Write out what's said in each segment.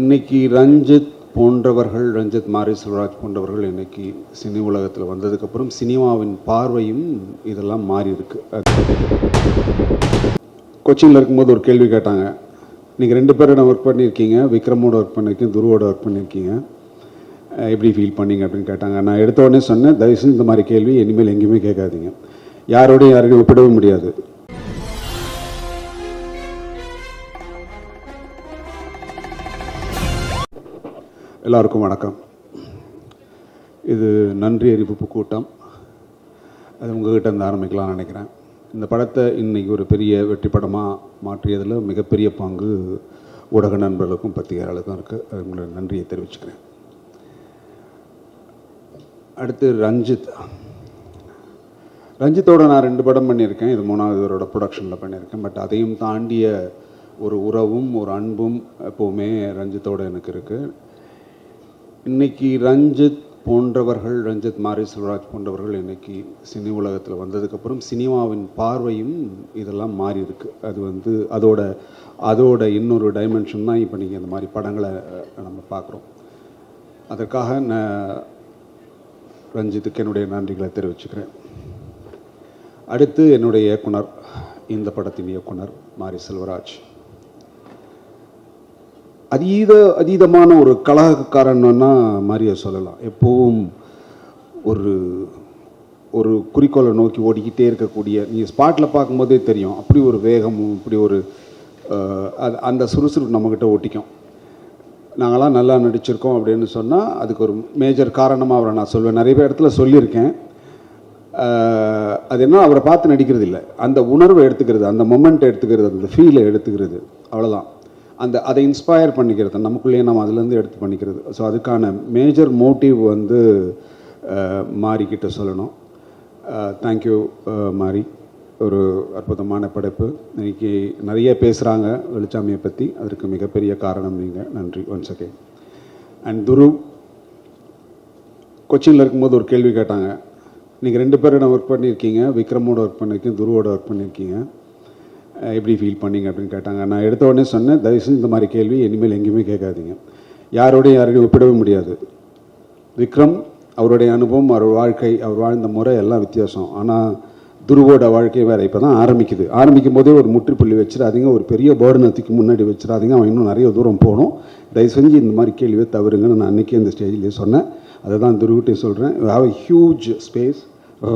இன்னைக்கு ரஞ்சித் போன்றவர்கள், ரஞ்சித் மாரி செல்வராஜ் போன்றவர்கள் இன்னைக்கு சினி உலகத்தில் வந்ததுக்கப்புறம் சினிமாவின் பார்வையும் இதெல்லாம் மாறி இருக்கு. கொச்சினில் இருக்கும்போது ஒரு கேள்வி கேட்டாங்க, நீங்கள் 2 பேரோட ஒர்க் பண்ணியிருக்கீங்க, விக்ரமோட ஒர்க் பண்ணியிருக்கீங்க, துருவோட ஒர்க் பண்ணியிருக்கீங்க, எப்படி ஃபீல் பண்ணீங்க அப்படின்னு கேட்டாங்க. நான் எடுத்த உடனே சொன்னேன், தயவுசெய்து இந்த மாதிரி கேள்வி இனிமேல் எங்கேயுமே கேட்காதீங்க, யாரையும் ஒப்பிடவே முடியாது. எல்லாருக்கும் வணக்கம். இது நன்றி அறிவிப்பு கூட்டம். அது உங்கள்கிட்ட இருந்து ஆரம்பிக்கலாம்னு நினைக்கிறேன். இந்த படத்தை இன்றைக்கி ஒரு பெரிய வெற்றி படமாக மாற்றியதில் மிகப்பெரிய பங்கு ஊடக நண்பர்களுக்கும் பத்திரிகையாளருக்கும் இருக்குது. அது உங்களை நன்றியை தெரிவிச்சுக்கிறேன். அடுத்து ரஞ்சித்தோடு நான் 2 படம் பண்ணியிருக்கேன். இது 3வது ப்ரொடக்ஷனில் பண்ணியிருக்கேன். பட் அதையும் தாண்டிய ஒரு உறவும் ஒரு அன்பும் எப்போவுமே ரஞ்சித்தோடு எனக்கு இருக்குது. இன்றைக்கி ரஞ்சித் போன்றவர்கள், ரஞ்சித் மாரி செல்வராஜ் போன்றவர்கள் இன்றைக்கி சினி உலகத்தில் வந்ததுக்கப்புறம் சினிமாவின் பார்வையும் இதெல்லாம் மாறி இருக்கு. அது அதோட இன்னொரு டைமென்ஷன் தான் இப்போ நீங்கள் இந்த மாதிரி படங்களை நம்ம பார்க்குறோம். அதற்காக நான் ரஞ்சித்துக்கு என்னுடைய நன்றிகளை தெரிவிச்சுக்கிறேன். அடுத்து என்னுடைய இயக்குனர், இந்த படத்தின் இயக்குனர் மாரி செல்வராஜ். அதீதமான ஒரு கலகக்காரன்னா மாரியை சொல்லலாம். எப்போவும் ஒரு குறிக்கோளை நோக்கி ஓடிக்கிட்டே இருக்கக்கூடிய, நீங்கள் ஸ்பாட்டில் பார்க்கும்போதே தெரியும், அப்படி ஒரு வேகமும் இப்படி ஒரு அந்த சுறுசுறுப்பு நம்மக்கிட்ட ஒட்டிக்கும். நாங்களாம் நல்லா நடிச்சிருக்கோம் அப்படின்னு சொன்னால் அதுக்கு ஒரு மேஜர் காரணமாக அவரை நான் சொல்வேன். நிறைய இடத்துல சொல்லியிருக்கேன். அது என்ன, அவரை பார்த்து நடிக்கிறது இல்லை, அந்த உணர்வை எடுத்துக்கிறது, அந்த மொமெண்ட்டை எடுத்துக்கிறது, அந்த ஃபீலை எடுத்துக்கிறது, அவ்வளோதான். அதை இன்ஸ்பயர் பண்ணிக்கிறது, நமக்குள்ளேயே நம்ம அதுலேருந்து எடுத்து பண்ணிக்கிறது. ஸோ அதுக்கான மேஜர் மோட்டிவ் மாரிக்கிட்ட சொல்லணும். தேங்க்யூ மாரி, ஒரு அற்புதமான படைப்பு. இன்றைக்கி நிறைய பேசுகிறாங்க வெளிச்சாமியை பற்றி, அதற்கு மிகப்பெரிய காரணம் நீங்கள். நன்றி ஒன்ஸ் அகெயின். அண்ட் துரு, கொச்சினில் இருக்கும்போது ஒரு கேள்வி கேட்டாங்க, நீங்கள் 2 பேரோட ஒர்க் பண்ணியிருக்கீங்க, விக்ரமோட ஒர்க் பண்ணியிருக்கீங்க, துருவோட ஒர்க் பண்ணியிருக்கீங்க, எப்படி ஃபீல் பண்ணீங்க அப்படின்னு கேட்டாங்க. நான் எடுத்த உடனே சொன்னேன், தயவுசெய்து இந்த மாதிரி கேள்வி இனிமேல் எங்கேயுமே கேட்காதீங்க, யாரையும் ஒப்பிடவே முடியாது. விக்ரம் அவருடைய அனுபவம், அவர் வாழ்க்கை, அவர் வாழ்ந்த முறை எல்லாம் வித்தியாசம். ஆனால் துருவோட வாழ்க்கை வேறு. இப்போ தான் ஆரம்பிக்கும் போதே ஒரு முற்றுப்புள்ளி வச்சிடாதீங்க, ஒரு பெரிய பேர்னத்துக்கு முன்னாடி வச்சிடாதீங்க, அவன் இன்னும் நிறைய தூரம் போகணும், தயவு செஞ்சு இந்த மாதிரி கேள்வியை தவறுங்கன்னு நான் அன்றைக்கே இந்த ஸ்டேஜ்லேயே சொன்னேன். அதை தான் துருவிட்டையும் சொல்கிறேன். Have a huge space,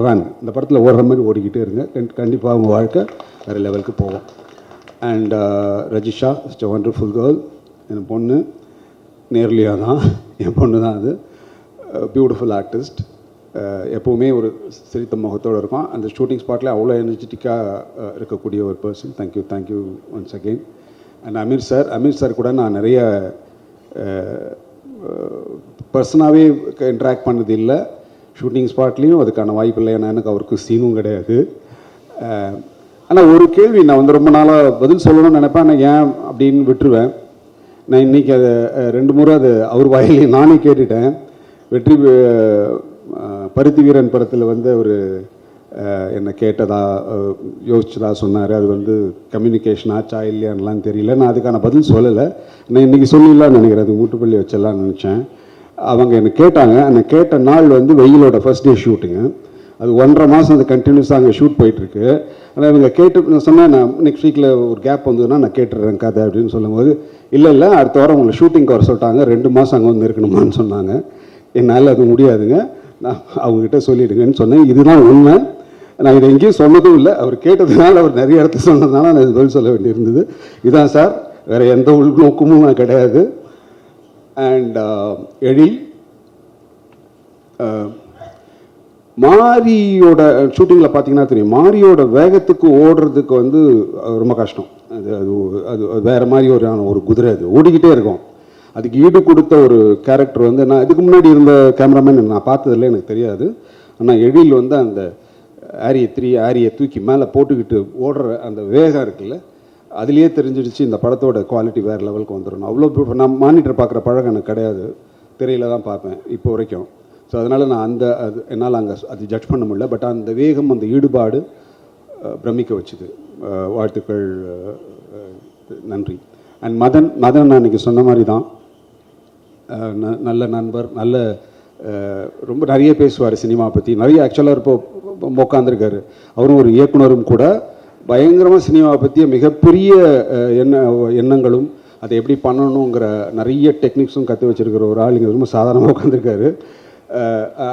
run. இந்த படத்தில் ஓடுற மாதிரி ஓடிக்கிட்டே இருங்க, கண்டிப்பாக அவங்க வாழ்க்கை வேறு லெவலுக்கு போவோம். And Rajisha is a wonderful girl. என் பொண்ணு நேர்லியா தான், என் பொண்ணு தான். அது பியூட்டிஃபுல் ஆர்டிஸ்ட். எப்போவுமே ஒரு சிரித்த முகத்தோடு இருக்கும். அந்த ஷூட்டிங் ஸ்பாட்டில் அவ்வளோ எனர்ஜெட்டிக்காக இருக்கக்கூடிய ஒரு person. Thank you once again. And Amir sir கூட நான் நிறைய பர்சனாகவே இன்ட்ராக்ட் பண்ணது இல்லை. ஷூட்டிங் ஸ்பாட்லேயும் அதுக்கான வாய்ப்பு இல்லை, ஏன்னா எனக்கு அவருக்கு சீனும் கிடையாது. ஆனால் ஒரு கேள்வி நான் ரொம்ப நாளாக பதில் சொல்லணும்னு நினைப்பேன், ஆனால் ஏன் அப்படின்னு விட்டுருவேன். நான் இன்றைக்கி அதை 2 முறை அது அவர் வாயிலையும் நானே கேட்டுட்டேன். பருத்தி வீரன் படத்தில் அவர் என்னை கேட்டதா யோசிச்சதா சொன்னார். அது கம்யூனிகேஷன் ஆச்சா இல்லையான்லாம் தெரியல. நான் அதுக்கான பதில் சொல்லலை. நான் இன்றைக்கி சொல்லிடலான்னு நினைக்கிறேன், அது மூட்டுப்பள்ளி வச்சிடலான்னு நினச்சேன். அவங்க என்னை கேட்டாங்க. அந்த கேட்ட நாள் வெயிலோட ஃபர்ஸ்ட் டே ஷூட்டிங்கு. அது 1.5 மாதம் அது கண்டினியூஸாக அங்கே ஷூட் போயிட்டுருக்கு. ஆனால் இவங்க நான் சொன்னேன், நான் நெக்ஸ்ட் வீக்கில் ஒரு கேப் வந்ததுன்னா நான் கேட்டுடுறேன் கதை அப்படின்னு சொல்லும்போது, இல்லை அடுத்த வாரம் உங்களை ஷூட்டிங்க்கு வர சொல்லிட்டாங்க, 2 மாதம் அங்கே இருக்கணுமான்னு சொன்னாங்க. என்னால் அது முடியாதுங்க, நான் அவங்ககிட்ட சொல்லிவிடுங்கன்னு சொன்னேன். இதுதான் உண்மை. நான் இதை எங்கேயும் சொன்னதும் இல்லை, அவர் கேட்டதுனால, அவர் நிறைய இடத்துல சொன்னதுனால நான் இது பதில் சொல்ல வேண்டியிருந்தது. இதான் சார், வேறு எந்த உள்நோக்கமும் கிடையாது. அண்ட் எழில், மாரியோட ஷூட்டிங்கில் பார்த்தீங்கன்னா தெரியும், மாரியோட வேகத்துக்கு ஓடுறதுக்கு ரொம்ப கஷ்டம். அது வேறு மாதிரி ஒரு குதிரை, அது ஓடிக்கிட்டே இருக்கும். அதுக்கு ஈடு கொடுத்த ஒரு கேரக்டர் நான் இதுக்கு முன்னாடி இருந்த கேமராமேன் நான் பார்த்ததில்ல, எனக்கு தெரியாது. ஆனால் எழில் அந்த ஆரியை தூக்கி மேலே போட்டுக்கிட்டு ஓடுற அந்த வேகம் இருக்குல்ல, அதுலேயே தெரிஞ்சிடுச்சு இந்த படத்தோட குவாலிட்டி வேறு லெவலுக்கு வந்துடணும். அவ்வளோ நான் மானிட்டர் பார்க்குற பழக்கம் எனக்கு கிடையாது, திரையில் தான் பார்ப்பேன் இப்போ வரைக்கும். ஸோ அதனால் நான் என்னால் அங்கே அது ஜட்ஜ் பண்ண முடியல. பட் அந்த வேகம், அந்த ஈடுபாடு பிரமிக்க வச்சுது. வாழ்த்துக்கள், நன்றி. அண்ட் மதன் நான் இன்றைக்கி சொன்ன மாதிரி தான், நல்ல நண்பர், நல்ல ரொம்ப நிறைய பேசுவார் சினிமா பற்றி, நிறைய ஆக்சுவலாக இப்போ உட்காந்துருக்காரு. அவரும் ஒரு இயக்குனரும் கூட. பயங்கரமாக சினிமாவை பற்றிய மிகப்பெரிய எண்ணங்களும் அதை எப்படி பண்ணணுங்கிற நிறைய டெக்னிக்ஸும் கற்று வச்சுருக்கிற ஒரு ஆள் இங்கே ரொம்ப சாதாரணமாக உட்காந்துருக்காரு.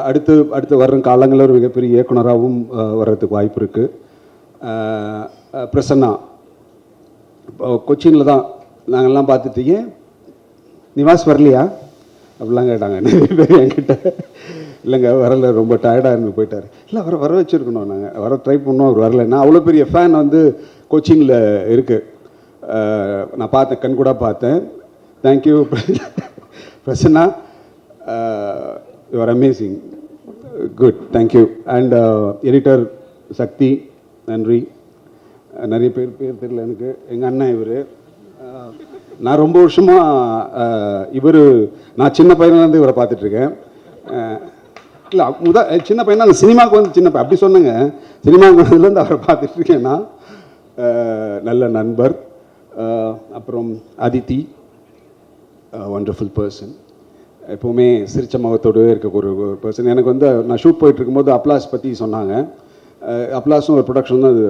அடுத்து வர்ற காலங்களில் ஒரு மிகப்பெரிய இயக்குனராகவும் வர்றதுக்கு வாய்ப்பு இருக்குது. பிரசன்னா இப்போ கொச்சினில் தான் நாங்கள்லாம் பார்த்துட்டீங்க, நிவாஸ் வரலையா அப்படிலாம் கேட்டாங்க நிறைய பேர் என்கிட்ட. இல்லைங்க வரல, ரொம்ப டயர்டாக இருந்து போயிட்டார். இல்லை வர வச்சுருக்கணும், நாங்கள் வர ட்ரை பண்ணோம், அவர் வரலைன்னா. அவ்வளோ பெரிய ஃபேன் வந்து கோச்சிங்கில் இருக்குது. நான் பார்த்தேன், கண் கூட பார்த்தேன். Thank you Prasanna, you are amazing, good, thank you. And editor Sakthi, நன்றி. நிறைய பேர் தெரியல எனக்கு. எங்கள் அண்ணன் இவர். நான் ரொம்ப வருஷமாக நான் சின்ன பையன்லேருந்து இவரை பார்த்துட்ருக்கேன். இல்லை சின்ன பையனா அந்த சினிமாவுக்கு வந்து சின்ன அப்படி சொன்னேங்க, சினிமாவுக்கு வந்ததுலேருந்து அவரை பார்த்துட்ருக்கேன் நான். நல்ல நண்பர். அப்புறம் அதித்தி, ஒண்டர்ஃபுல் பர்சன். எப்போவுமே சிரிச்ச முகத்தோடவே இருக்க ஒரு பர்சன். எனக்கு வந்து நான் ஷூட் போயிட்டுருக்கும்போது அப்ளாஸ் பற்றி சொன்னாங்க. அப்ளாஸும் ஒரு ப்ரொடக்ஷன் தான் அது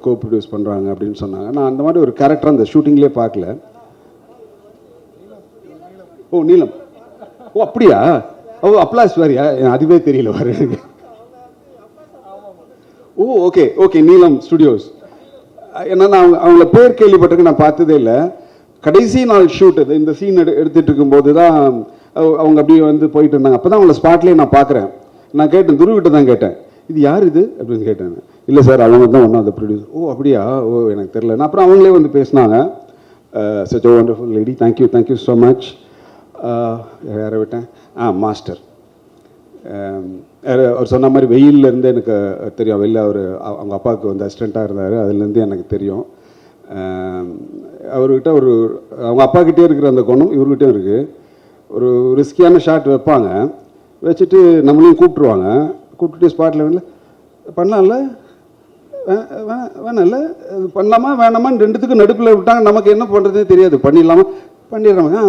கோ ப்ரொடியூஸ் பண்ணுறாங்க அப்படின்னு சொன்னாங்க. நான் அந்த மாதிரி ஒரு கேரக்டர் அந்த ஷூட்டிங்லேயே பார்க்கல. ஓ நீலம், ஓ அப்படியா, ஓ அப்ளாஸ் வேறியா, அதுவே தெரியல வர எனக்கு. ஓ ஓகே ஓகே, நீலம் ஸ்டுடியோஸ். ஏன்னா நான் அவங்கள பேர் கேள்விப்பட்டிருக்கேன், நான் பார்த்ததே இல்லை. கடைசி நாள் ஷூட் இந்த சீன் எடுத்துகிட்டு இருக்கும்போது தான் அவங்க அப்படியே வந்து போயிட்டு இருந்தாங்க. அப்போ தான் அவங்கள ஸ்பாட்லேயே நான் பார்க்குறேன். நான் கேட்டேன், துருவிட்ட தான் கேட்டேன், இது யார் இது அப்படின்னு கேட்டேன். இல்லை சார் அவங்க தான் ஒன்றா அந்த ப்ரொடியூசர். ஓ அப்படியா, ஓ எனக்கு தெரில. நான் அப்புறம் அவங்களே வந்து பேசினாங்க. Such a wonderful lady, thank you so much. யாரை விட்டேன், மாஸ்டர். அவர் சொன்ன மாதிரி வெயிலேருந்து எனக்கு தெரியும். வெளில அவங்க அப்பாவுக்கு வந்து அசிஸ்டண்ட்டாக இருந்தார், அதுலேருந்து எனக்கு தெரியும். அவர்கிட்ட அவங்க அப்பாக்கிட்டே இருக்கிற அந்த குணம் இவர்கிட்டையும் இருக்குது. ஒரு ரிஸ்கியான ஷாட் வைப்பாங்க, வச்சுட்டு நம்மளையும் கூப்பிட்ருவாங்க. கூப்பிட்டுட்டு ஸ்பாட்டில் வந்து பண்ணலாம்ல, வேணாம்ல, பண்ணலாமா வேணாமான்னு ரெண்டுத்துக்கும் நடுப்பில் விட்டாங்க. நமக்கு என்ன பண்ணுறதே தெரியாது. பண்ணிடுறாங்க.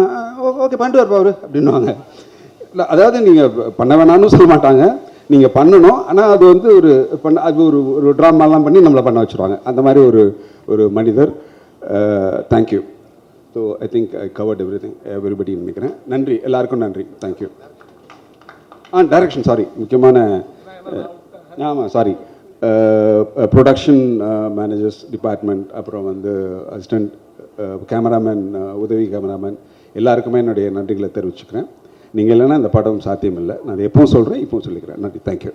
ஓகே பண்ணிட்டு வரப்பா அவர் அப்படின்வாங்க. இல்லை அதாவது நீங்கள் பண்ண வேணாம்னு சொல்ல மாட்டாங்க, நீங்கள் பண்ணணும். ஆனால் அது வந்து அது ஒரு ட்ராமாலாம் பண்ணி நம்மளை பண்ண வச்சுருவாங்க. அந்த மாதிரி ஒரு மனிதர். Thank you. So I think I covert everybody நினைக்கிறேன். நன்றி, எல்லாருக்கும் நன்றி, தேங்க்யூ. டைரக்ஷன் சாரி, முக்கியமான ஆமாம் சாரி, ப்ரொடக்ஷன் மேனேஜர்ஸ் டிபார்ட்மெண்ட், அப்புறம் வந்து அசிஸ்டண்ட் கேமராமேன், உதவி கேமராமேன், எல்லாருக்குமே என்னுடைய நன்றிகளை தெரிவிச்சுக்கிறேன். நீங்கள் இல்லைன்னா இந்த படம் சாத்தியம் இல்லை. நான் எப்பவும் சொல்கிறேன், இப்பவும் சொல்லிக்கிறேன். நன்றி, தேங்க்யூ.